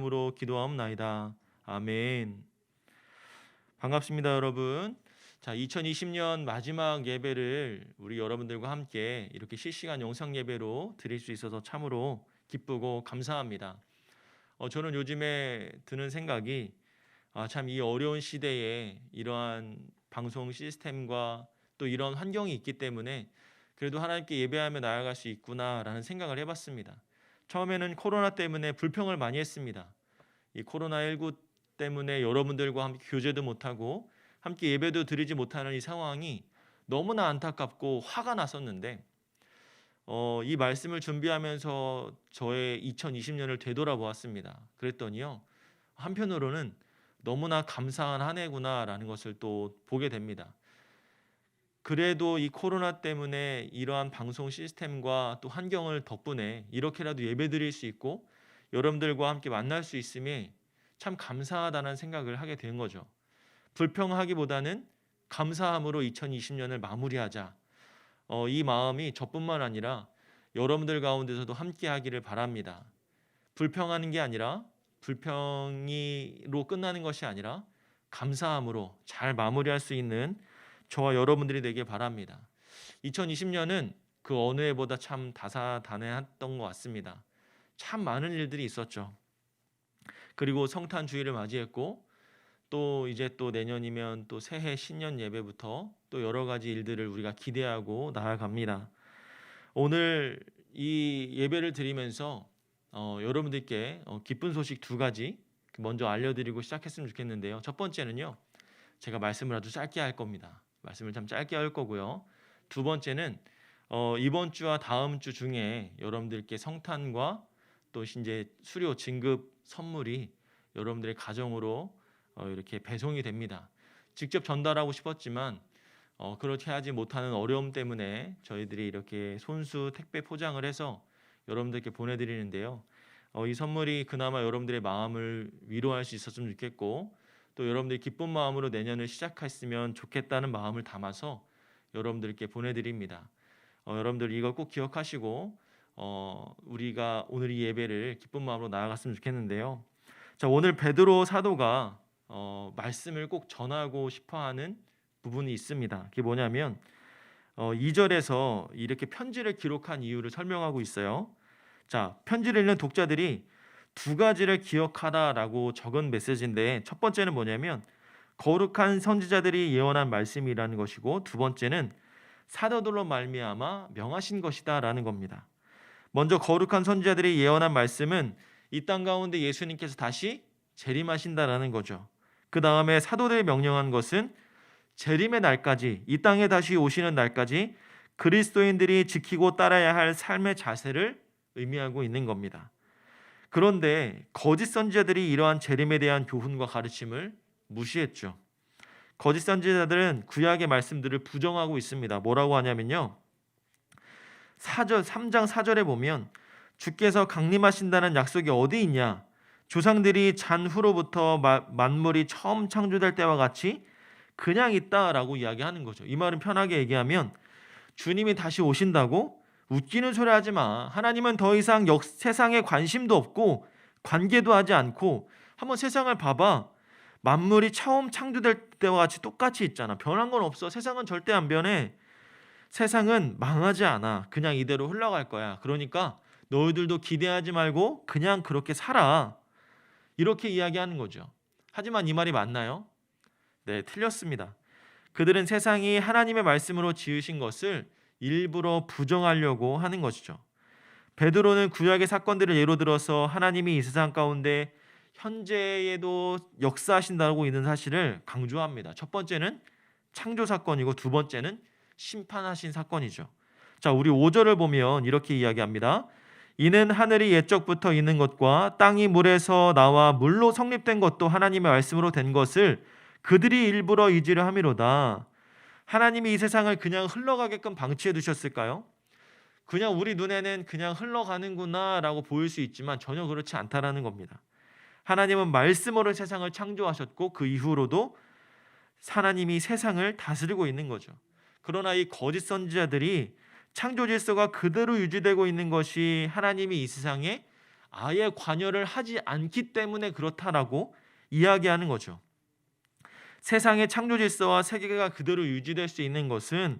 이름으로 기도하옵나이다. 아멘. 반갑습니다, 여러분. 자, 2020년 마지막 예배를 우리 여러분들과 함께 이렇게 실시간 영상 예배로 드릴 수 있어서 참으로 기쁘고 감사합니다. 저는 요즘에 드는 생각이 참 이 어려운 시대에 이러한 방송 시스템과 또 이런 환경이 있기 때문에 그래도 하나님께 예배하며 나아갈 수 있구나라는 생각을 해봤습니다. 처음에는 코로나 때문에 불평을 많이 했습니다. 이 코로나19 때문에 여러분들과 함께 교제도 못하고 함께 예배도 드리지 못하는 이 상황이 너무나 안타깝고 화가 났었는데 이 말씀을 준비하면서 저의 2020년을 되돌아보았습니다. 그랬더니요, 한편으로는 너무나 감사한 한 해구나라는 것을 또 보게 됩니다. 그래도 이 코로나 때문에 이러한 방송 시스템과 또 환경을 덕분에 이렇게라도 예배드릴 수 있고 여러분들과 함께 만날 수 있음에 참 감사하다는 생각을 하게 된 거죠. 불평하기보다는 감사함으로 2020년을 마무리하자. 이 마음이 저뿐만 아니라 여러분들 가운데서도 함께 하기를 바랍니다. 불평하는 게 아니라 불평이로 끝나는 것이 아니라 감사함으로 잘 마무리할 수 있는 저와 여러분들이 되길 바랍니다. 2020년은 그 어느 해보다 참 다사다난했던 것 같습니다. 참 많은 일들이 있었죠. 그리고 성탄 주일을 맞이했고 또 이제 또 내년이면 또 새해 신년 예배부터 또 여러 가지 일들을 우리가 기대하고 나아갑니다. 오늘 이 예배를 드리면서 여러분들께 기쁜 소식 두 가지 먼저 알려드리고 시작했으면 좋겠는데요. 첫 번째는요, 제가 말씀을 아주 짧게 할 겁니다. 말씀을 참 짧게 할 거고요. 두 번째는 이번 주와 다음 주 중에 여러분들께 성탄과 또 이제 수료 진급 선물이 여러분들의 가정으로 이렇게 배송이 됩니다. 직접 전달하고 싶었지만 그렇게 하지 못하는 어려움 때문에 저희들이 이렇게 손수 택배 포장을 해서 여러분들께 보내드리는데요. 이 선물이 그나마 여러분들의 마음을 위로할 수 있었으면 좋겠고 또 여러분들이 기쁜 마음으로 내년을 시작했으면 좋겠다는 마음을 담아서 여러분들께 보내드립니다. 여러분들 이걸 꼭 기억하시고 우리가 오늘 이 예배를 기쁜 마음으로 나아갔으면 좋겠는데요. 자, 오늘 베드로 사도가 말씀을 꼭 전하고 싶어하는 부분이 있습니다. 그게 뭐냐면 2절에서 이렇게 편지를 기록한 이유를 설명하고 있어요. 자, 편지를 읽는 독자들이 두 가지를 기억하라라고 적은 메시지인데 첫 번째는 뭐냐면 거룩한 선지자들이 예언한 말씀이라는 것이고 두 번째는 사도들로 말미암아 명하신 것이다라는 겁니다. 먼저 거룩한 선지자들이 예언한 말씀은 이 땅 가운데 예수님께서 다시 재림하신다라는 거죠. 그 다음에 사도들이 명령한 것은 재림의 날까지, 이 땅에 다시 오시는 날까지 그리스도인들이 지키고 따라야 할 삶의 자세를 의미하고 있는 겁니다. 그런데 거짓 선지자들이 이러한 재림에 대한 교훈과 가르침을 무시했죠. 거짓 선지자들은 구약의 말씀들을 부정하고 있습니다. 뭐라고 하냐면요, 3장 4절에 보면 주께서 강림하신다는 약속이 어디 있냐? 조상들이 잔 후로부터 만물이 처음 창조될 때와 같이 그냥 있다라고 이야기하는 거죠. 이 말은 편하게 얘기하면 주님이 다시 오신다고? 웃기는 소리 하지 마. 하나님은 더 이상 세상에 관심도 없고 관계도 하지 않고 한번 세상을 봐봐. 만물이 처음 창조될 때와 같이 똑같이 있잖아. 변한 건 없어. 세상은 절대 안 변해. 세상은 망하지 않아. 그냥 이대로 흘러갈 거야. 그러니까 너희들도 기대하지 말고 그냥 그렇게 살아. 이렇게 이야기하는 거죠. 하지만 이 말이 맞나요? 네, 틀렸습니다. 그들은 세상이 하나님의 말씀으로 지으신 것을 일부러 부정하려고 하는 것이죠. 베드로는 구약의 사건들을 예로 들어서 하나님이 이 세상 가운데 현재에도 역사하신다고 있는 사실을 강조합니다. 첫 번째는 창조 사건이고 두 번째는 심판하신 사건이죠. 자, 우리 5절을 보면 이렇게 이야기합니다. 이는 하늘이 옛적부터 있는 것과 땅이 물에서 나와 물로 성립된 것도 하나님의 말씀으로 된 것을 그들이 일부러 잊으려 함이로다. 하나님이 이 세상을 그냥 흘러가게끔 방치해 두셨을까요? 그냥 우리 눈에는 그냥 흘러가는구나 라고 보일 수 있지만 전혀 그렇지 않다라는 겁니다. 하나님은 말씀으로 세상을 창조하셨고 그 이후로도 하나님이 세상을 다스리고 있는 거죠. 그러나 이 거짓 선지자들이 창조 질서가 그대로 유지되고 있는 것이 하나님이 이 세상에 아예 관여를 하지 않기 때문에 그렇다라고 이야기하는 거죠. 세상의 창조 질서와 세계가 그대로 유지될 수 있는 것은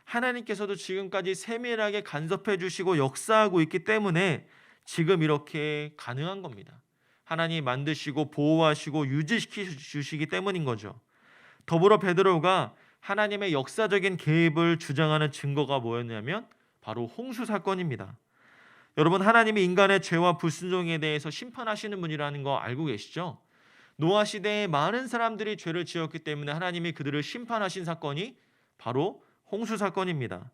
하나님께서도 지금까지 세밀하게 간섭해 주시고 역사하고 있기 때문에 지금 이렇게 가능한 겁니다. 하나님이 만드시고 보호하시고 유지시켜 주시기 때문인 거죠. 더불어 베드로가 하나님의 역사적인 개입을 주장하는 증거가 뭐였냐면 바로 홍수 사건입니다. 여러분, 하나님이 인간의 죄와 불순종에 대해서 심판하시는 분이라는 거 알고 계시죠? 노아 시대에 많은 사람들이 죄를 지었기 때문에 하나님이 그들을 심판하신 사건이 바로 홍수 사건입니다.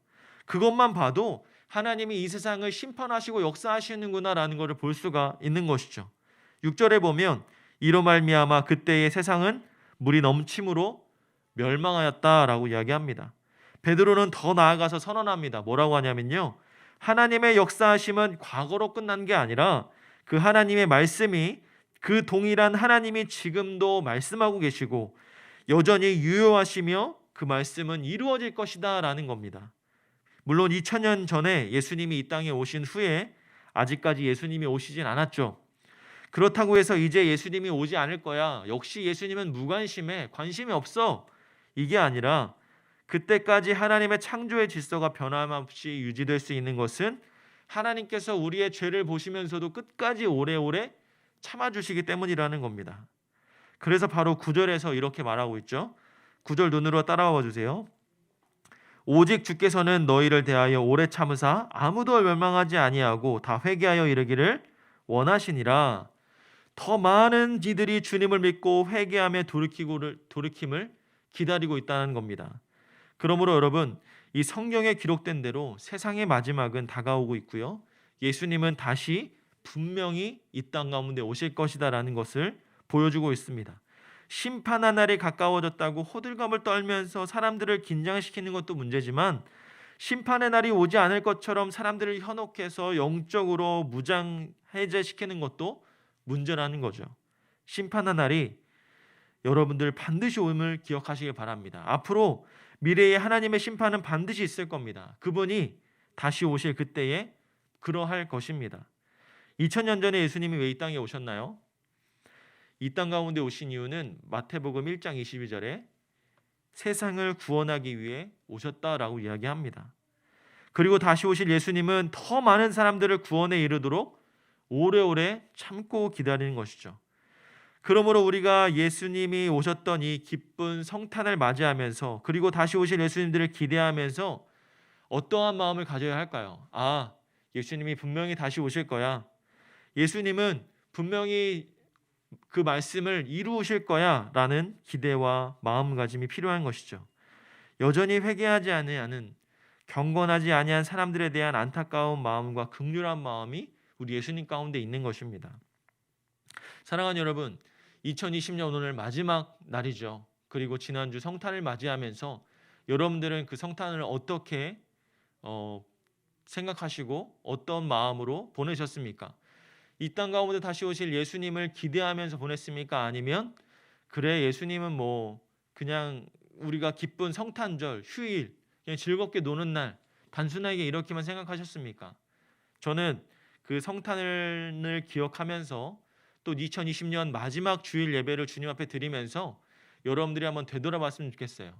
그것만 봐도 하나님이 이 세상을 심판하시고 역사하시는구나라는 것을 볼 수가 있는 것이죠. 6절에 보면 이로 말미암아 그때의 세상은 물이 넘침으로 멸망하였다라고 이야기합니다. 베드로는 더 나아가서 선언합니다. 뭐라고 하냐면요, 하나님의 역사하심은 과거로 끝난 게 아니라 그 하나님의 말씀이, 그 동일한 하나님이 지금도 말씀하고 계시고 여전히 유효하시며 그 말씀은 이루어질 것이다 라는 겁니다. 물론 2000년 전에 예수님이 이 땅에 오신 후에 아직까지 예수님이 오시진 않았죠. 그렇다고 해서 이제 예수님이 오지 않을 거야, 역시 예수님은 무관심해, 관심이 없어, 이게 아니라 그때까지 하나님의 창조의 질서가 변함없이 유지될 수 있는 것은 하나님께서 우리의 죄를 보시면서도 끝까지 오래오래 참아주시기 때문이라는 겁니다. 그래서 바로 9절에서 이렇게 말하고 있죠. 9절 눈으로 따라와 주세요. 오직 주께서는 너희를 대하여 오래 참으사 아무도 멸망하지 아니하고 다 회개하여 이르기를 원하시니라. 더 많은 이들이 주님을 믿고 회개하며 돌이킴을 기다리고 있다는 겁니다. 그러므로 여러분, 이 성경에 기록된 대로 세상의 마지막은 다가오고 있고요, 예수님은 다시 분명히 이 땅 가운데 오실 것이다라는 것을 보여주고 있습니다. 심판의 날이 가까워졌다고 호들갑을 떨면서 사람들을 긴장시키는 것도 문제지만 심판의 날이 오지 않을 것처럼 사람들을 현혹해서 영적으로 무장해제시키는 것도 문제라는 거죠. 심판의 날이 여러분들 반드시 오임을 기억하시길 바랍니다. 앞으로 미래에 하나님의 심판은 반드시 있을 겁니다. 그분이 다시 오실 그때에 그러할 것입니다. 2000년 전에 예수님이 왜 이 땅에 오셨나요? 이 땅 가운데 오신 이유는 마태복음 1장 22절에 세상을 구원하기 위해 오셨다라고 이야기합니다. 그리고 다시 오실 예수님은 더 많은 사람들을 구원에 이르도록 오래오래 참고 기다리는 것이죠. 그러므로 우리가 예수님이 오셨던 이 기쁜 성탄을 맞이하면서, 그리고 다시 오실 예수님들을 기대하면서 어떠한 마음을 가져야 할까요? 아, 예수님이 분명히 다시 오실 거야. 예수님은 분명히 그 말씀을 이루실 거야 라는 기대와 마음가짐이 필요한 것이죠. 여전히 회개하지 아니하는, 경건하지 아니한 사람들에 대한 안타까운 마음과 긍휼한 마음이 우리 예수님 가운데 있는 것입니다. 사랑하는 여러분, 2020년 오늘 마지막 날이죠. 그리고 지난주 성탄을 맞이하면서 여러분들은 그 성탄을 어떻게 생각하시고 어떤 마음으로 보내셨습니까? 이 땅 가운데 다시 오실 예수님을 기대하면서 보냈습니까? 아니면 그래, 예수님은 뭐 그냥 우리가 기쁜 성탄절, 휴일, 그냥 즐겁게 노는 날, 단순하게 이렇게만 생각하셨습니까? 저는 그 성탄을 기억하면서 또 2020년 마지막 주일 예배를 주님 앞에 드리면서 여러분들이 한번 되돌아봤으면 좋겠어요.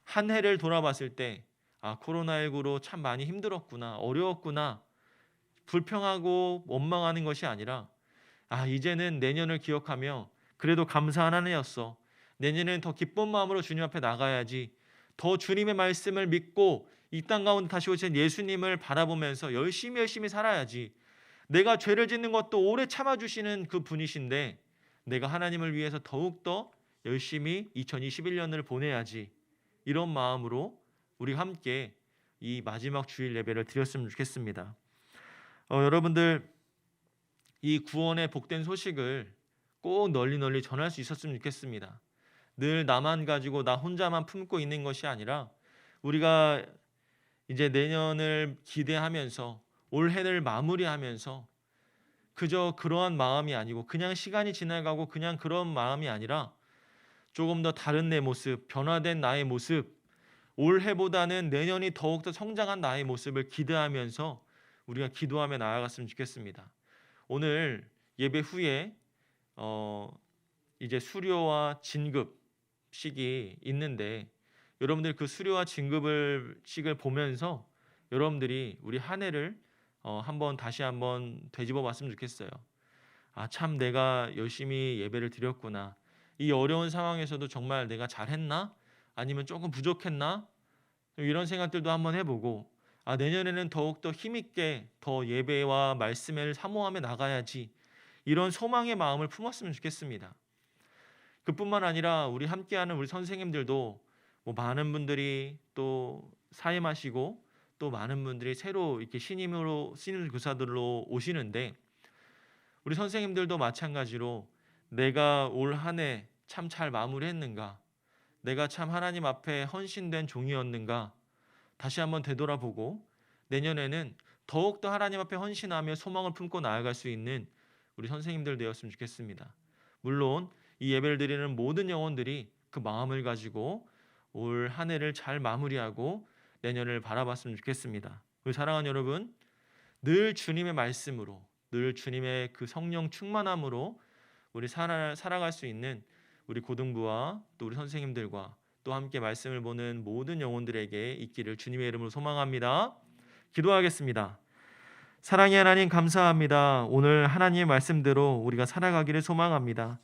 한 해를 돌아봤을 때 아, 코로나19로 참 많이 힘들었구나, 어려웠구나, 불평하고 원망하는 것이 아니라 아, 이제는 내년을 기억하며 그래도 감사한 한 해였어, 내년에는 더 기쁜 마음으로 주님 앞에 나가야지, 더 주님의 말씀을 믿고 이 땅 가운데 다시 오신 예수님을 바라보면서 열심히 살아야지, 내가 죄를 짓는 것도 오래 참아주시는 그 분이신데 내가 하나님을 위해서 더욱더 열심히 2021년을 보내야지, 이런 마음으로 우리 함께 이 마지막 주일 예배를 드렸으면 좋겠습니다. 여러분들, 이 구원의 복된 소식을 꼭 널리 전할 수 있었으면 좋겠습니다. 늘 나만 가지고 나 혼자만 품고 있는 것이 아니라 우리가 이제 내년을 기대하면서 올해를 마무리하면서 그저 그러한 마음이 아니고, 그냥 시간이 지나가고 그냥 그런 마음이 아니라 조금 더 다른 내 모습, 변화된 나의 모습, 올해보다는 내년이 더욱더 성장한 나의 모습을 기대하면서 우리가 기도하며 나아갔으면 좋겠습니다. 오늘 예배 후에 이제 수료와 진급식이 있는데 여러분들 그 수료와 진급식을 보면서 여러분들이 우리 한 해를 다시 한번 되짚어 봤으면 좋겠어요. 아, 참 내가 열심히 예배를 드렸구나. 이 어려운 상황에서도 정말 내가 잘했나? 아니면 조금 부족했나? 이런 생각들도 한번 해보고, 아, 내년에는 더욱더 힘있게 더 예배와 말씀을 사모하며 나가야지, 이런 소망의 마음을 품었으면 좋겠습니다. 그뿐만 아니라 우리 함께하는 우리 선생님들도 많은 분들이 또 사임하시고 또 많은 분들이 새로 이렇게 신임 교사들로 오시는데, 우리 선생님들도 마찬가지로 내가 올 한 해 참 잘 마무리했는가, 내가 참 하나님 앞에 헌신된 종이었는가 다시 한번 되돌아보고 내년에는 더욱더 하나님 앞에 헌신하며 소망을 품고 나아갈 수 있는 우리 선생님들 되었으면 좋겠습니다. 물론 이 예배를 드리는 모든 영혼들이 그 마음을 가지고 올 한 해를 잘 마무리하고 내년을 바라봤으면 좋겠습니다. 우리 사랑하는 여러분, 늘 주님의 말씀으로, 늘 주님의 그 성령 충만함으로 우리 살아갈 수 있는 우리 고등부와 또 우리 선생님들과 또 함께 말씀을 보는 모든 영혼들에게 있기를 주님의 이름으로 소망합니다. 기도하겠습니다. 사랑의 하나님, 감사합니다. 오늘 하나님의 말씀대로 우리가 살아가기를 소망합니다.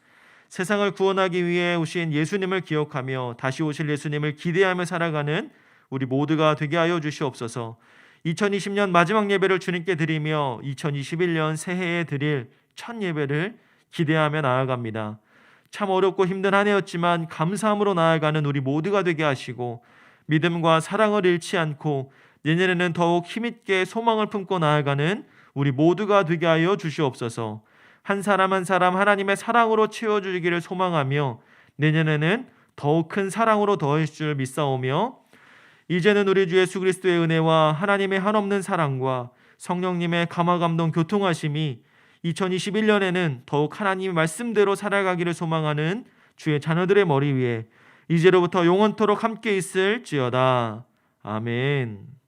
세상을 구원하기 위해 오신 예수님을 기억하며 다시 오실 예수님을 기대하며 살아가는 우리 모두가 되게 하여 주시옵소서. 2020년 마지막 예배를 주님께 드리며 2021년 새해에 드릴 첫 예배를 기대하며 나아갑니다. 참 어렵고 힘든 한 해였지만 감사함으로 나아가는 우리 모두가 되게 하시고 믿음과 사랑을 잃지 않고 내년에는 더욱 힘있게 소망을 품고 나아가는 우리 모두가 되게 하여 주시옵소서. 한 사람 한 사람 하나님의 사랑으로 채워주기를 소망하며 내년에는 더욱 큰 사랑으로 더하실 줄 믿사오며, 이제는 우리 주 예수 그리스도의 은혜와 하나님의 한없는 사랑과 성령님의 감화감동 교통하심이 2021년에는 더욱 하나님의 말씀대로 살아가기를 소망하는 주의 자녀들의 머리 위에 이제로부터 영원토록 함께 있을지어다. 아멘.